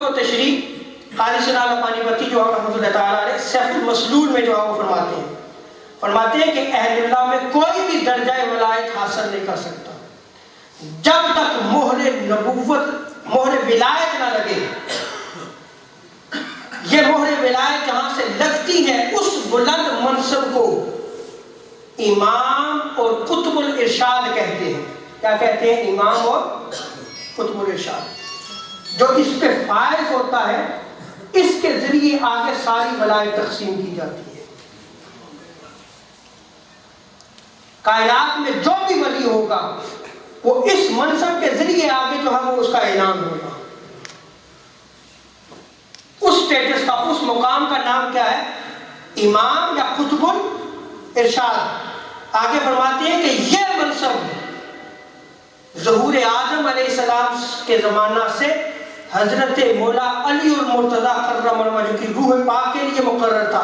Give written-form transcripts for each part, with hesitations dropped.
تشریح قاضی ثناء اللہ پانی پتی جو رحمۃ اللہ تعالیٰ علیہ سیف المسلول میں جو ہے وہ فرماتے ہیں کہ اہل اللہ میں کوئی بھی درجہ ولایت حاصل نہیں کر سکتا جب تک مہر نبوت مہر ولایت نہ لگے. یہ مہر ولایت جہاں سے لگتی ہے اس بلند منصب کو امام اور قطب الارشاد کہتے ہیں. کیا کہتے ہیں؟ امام اور قطب الارشاد. جو اس پہ فائز ہوتا ہے اس کے ذریعے آگے ساری ولایت تقسیم کی جاتی ہے. کائنات میں جو بھی ولی ہوگا وہ اس منصب کے ذریعے آگے جو ہے وہ اس کا اعلان ہوگا. اس سٹیٹس کا اس مقام کا نام کیا ہے؟ امام یا قطب الارشاد. آگے فرماتے ہیں کہ یہ منصب ظہور آدم علیہ السلام کے زمانہ سے حضرت مولا علی المرتضیٰ کرم اللہ وجہہ کی روح پاک کے لیے مقرر تھا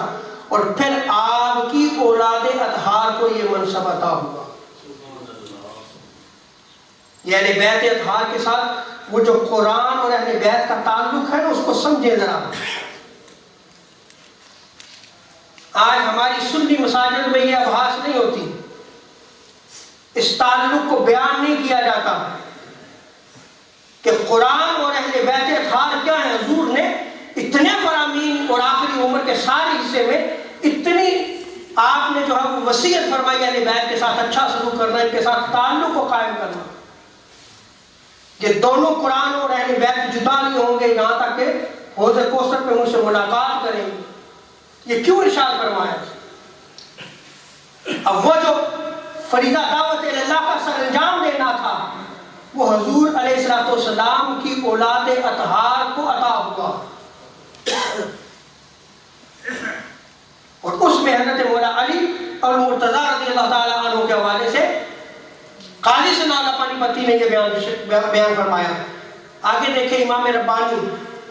اور پھر آپ کی اولاد اطہار کو یہ منصب عطا ہوا. یہ اہل بیت اطہار کے ساتھ وہ جو قرآن اور اہل بیت کا تعلق ہے نا اس کو سمجھے ذرا. آج ہماری سنی مساجد میں یہ آبھاس نہیں ہوتی, اس تعلق کو بیان نہیں کیا جاتا کہ قرآن اور اہل بیت اطہار کیا ہے. حضور نے اتنے فرامین اور آخری عمر کے سارے حصے میں اتنی آپ نے جو ہے وہ وصیت فرمائی اہل بیت کے ساتھ اچھا سلوک کرنا, ان کے ساتھ تعلق کو قائم کرنا. یہ دونوں قرآن اور اہل بیت جدا نہیں ہوں گے یہاں تک کہ حوض کوثر پہ ان سے ملاقات کریں گے. یہ کیوں ارشاد فرمایا؟ اب وہ جو فریضہ دعوت اللہ کا سر انجام دینا تھا وہ حضور علیہ السلام کی اولاد اطہار کو عطا ہوا, اور اس میں حضرت مولا علی اور مرتضیٰ رضی اللہ تعالیٰ عنہ کے حوالے سے قاضی ثناء اللہ پانی پتی نے یہ بیان فرمایا. آگے دیکھیں امام ربانی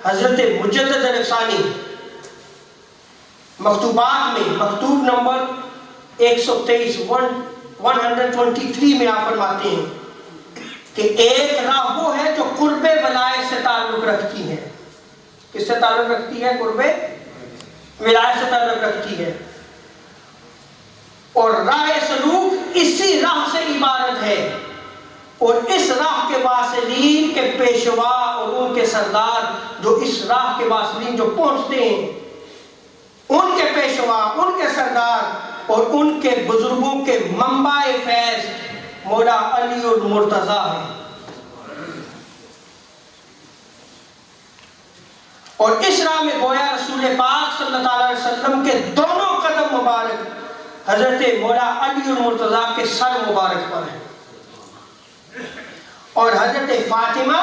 حضرت مجدد الافسانی مکتوبات میں مکتوب نمبر 123 123 میں آپ فرماتے ہیں کہ ایک راہ وہ ہے جو قرب ولایت سے تعلق رکھتی ہے. کس سے تعلق رکھتی ہے؟ قرب ولایت سے تعلق رکھتی ہے. اور راہ سلوک اسی راہ سے عبارت ہے, اور اس راہ کے واصلین کے پیشوا اور ان کے سردار جو اس راہ کے واصلین جو پہنچتے ہیں ان کے پیشوا, ان کے سردار اور ان کے بزرگوں کے منبع فیض مولا علی المرتضیٰ ہے. اور اس راہ میں گویا رسول پاک صلی اللہ علیہ وسلم کے دونوں قدم مبارک حضرت مولا علی المرتضیٰ کے سر مبارک پر ہے, اور حضرت فاطمہ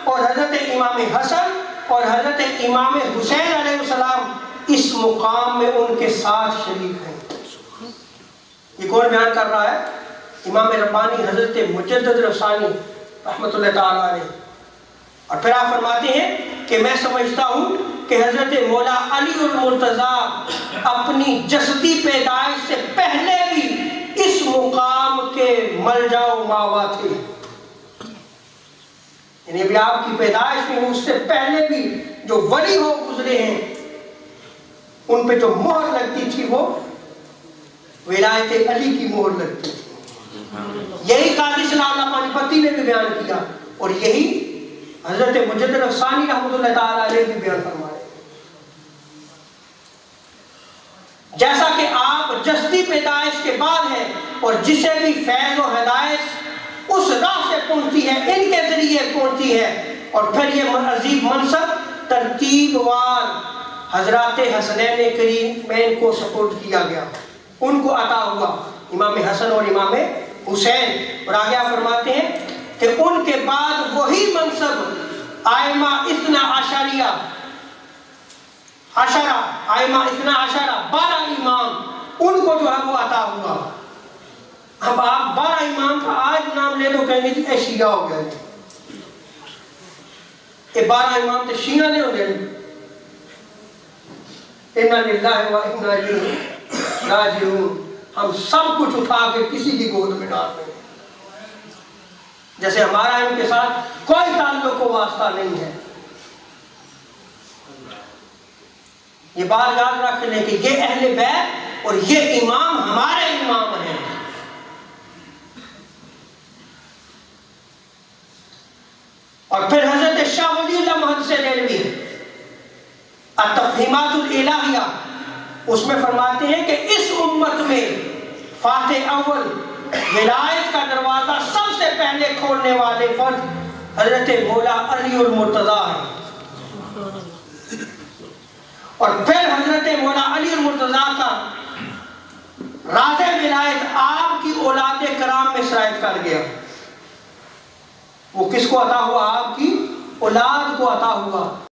اور حضرت امام حسن اور حضرت امام حسین علیہ السلام اس مقام میں ان کے ساتھ شریک ہیں. یہ کون بیان کر رہا ہے؟ امام ربانی حضرت مجدد الافسانی رحمۃ اللہ تعالیٰ علیہ. اور پھر آپ فرماتے ہیں کہ میں سمجھتا ہوں کہ حضرت مولا علی المرتضیٰ اپنی جسدی پیدائش سے پہلے بھی اس مقام کے ملجا و ماوا تھے. یعنی ابھی آپ کی پیدائش میں اس سے پہلے بھی جو ولی ہو گزرے ہیں ان پہ جو مہر لگتی تھی وہ ولایت علی کی مہر لگتی تھی. یہی قاضی ثناء اللہ پانی پتی نے بھی بیان کیا, اور یہی حضرت مجدد الافسانی رحمۃ اللہ تعالیٰ علیہ بھی بیان فرمائے. جیسا کہ آپ جسدی پیدائش کے بعد ہیں اور جسے بھی فیض و ہدایت اس راہ سے پہنچتی ہے ان کے ذریعے پہنچتی ہے, اور پھر یہ عظیم منصب ترتیب وار حضرات حسنین کریمین کو سپورٹ کیا گیا, ان کو عطا ہوا, امام حسن اور امام حسین. اور آگے آپ فرماتے ہیں کہ ان کے بعد وہی منصب آئمہ اثنا عشریہ آئمہ اثنا عشرہ 12 امام ان کو جو ہے وہ عطا ہوا. اب آپ 12 امام کا آج نام لے دو کہیں گے کہ اے شیعہ ہو گئے, یہ 12 امام تو شیعہ نہیں ہو گئے. اِنَّا لِلَّهِ وَإِنَّا إِلَيْهِ راجعون. ہم سب کچھ اٹھا کے کسی کی گود میں ڈال دیں, جیسے ہمارا ان کے ساتھ کوئی تعلق و واسطہ نہیں ہے. یہ بات یاد رکھ لیں کہ یہ اہل بیت اور یہ امام ہمارے امام ہیں. اور پھر حضرت شاہ ولی اللہ محدث دہلوی التفہیمات الالہیہ اس میں فرماتے ہیں کہ اس امت میں فاتح اول ولایت کا دروازہ سب سے پہلے کھولنے والے فرد حضرت مولا علی المرتضیٰ ہے. اور پھر حضرت مولا علی المرتضیٰ کا راز ولایت آپ کی اولاد کرام میں شرائط کر گیا. وہ کس کو عطا ہوا؟ آپ کی اولاد کو عطا ہوا.